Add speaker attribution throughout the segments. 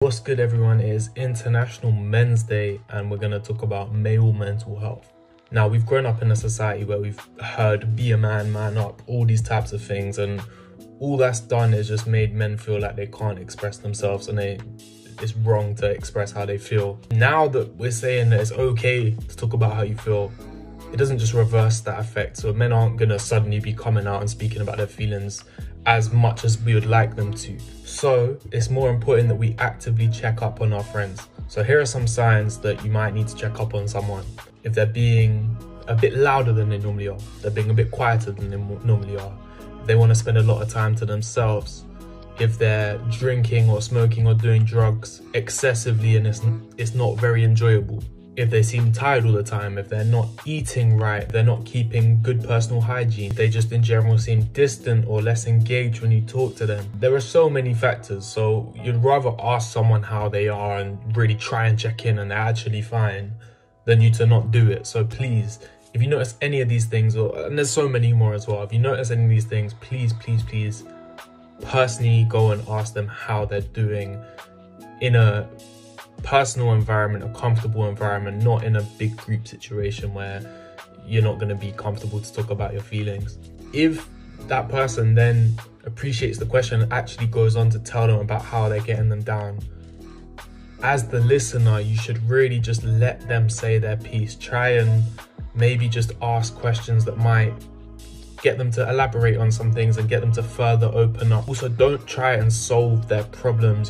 Speaker 1: What's good, everyone? It is International Men's Day and we're going to talk about male mental health. Now, we've grown up in a society where we've heard be a man, man up, all these types of things, and all that's done is just made men feel like they can't express themselves and it's wrong to express how they feel. Now that we're saying that it's okay to talk about how you feel, it doesn't just reverse that effect. So men aren't going to suddenly be coming out and speaking about their feelings as much as we would like them to. So it's more important that we actively check up on our friends. So here are some signs that you might need to check up on someone. If they're being a bit louder than they normally are, they're being a bit quieter than they normally are, if they want to spend a lot of time to themselves, if they're drinking or smoking or doing drugs excessively and it's not very enjoyable, if they seem tired all the time, if they're not eating right, they're not keeping good personal hygiene, they just in general seem distant or less engaged when you talk to them. There are so many factors, so you'd rather ask someone how they are and really try and check in and they're actually fine than you to not do it. So please, if you notice any of these things, and there's so many more as well, if you notice any of these things, please personally go and ask them how they're doing in a personal environment, a comfortable environment, not in a big group situation where you're not going to be comfortable to talk about your feelings. If that person then appreciates the question and actually goes on to tell them about how they're getting them down, as the listener, you should really just let them say their piece. Try and maybe just ask questions that might get them to elaborate on some things and get them to further open up. Also, don't try and solve their problems.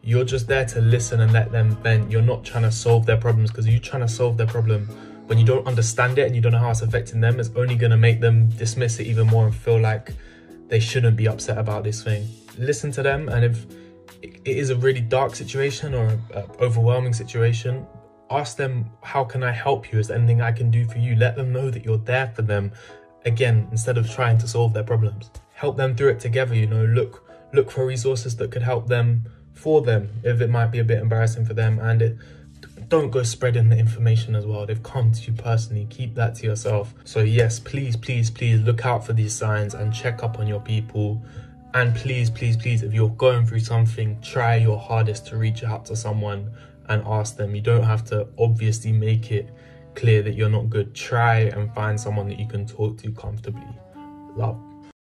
Speaker 1: You're just there to listen and let them vent. You're not trying to solve their problems, because you're trying to solve their problem when you don't understand it and you don't know how it's affecting them, it's only going to make them dismiss it even more and feel like they shouldn't be upset about this thing. Listen to them, and if it is a really dark situation or an overwhelming situation, ask them, how can I help you? Is there anything I can do for you? Let them know that you're there for them. Again, instead of trying to solve their problems, help them through it together. Look for resources that could help them for them if it might be a bit embarrassing for them, and don't go spreading the information as well. They've come to you personally, keep that to yourself. So yes, please look out for these signs and check up on your people. And please, if you're going through something, try your hardest to reach out to someone and ask them. You don't have to obviously make it clear that you're not good. Try and find someone that you can talk to comfortably. Love.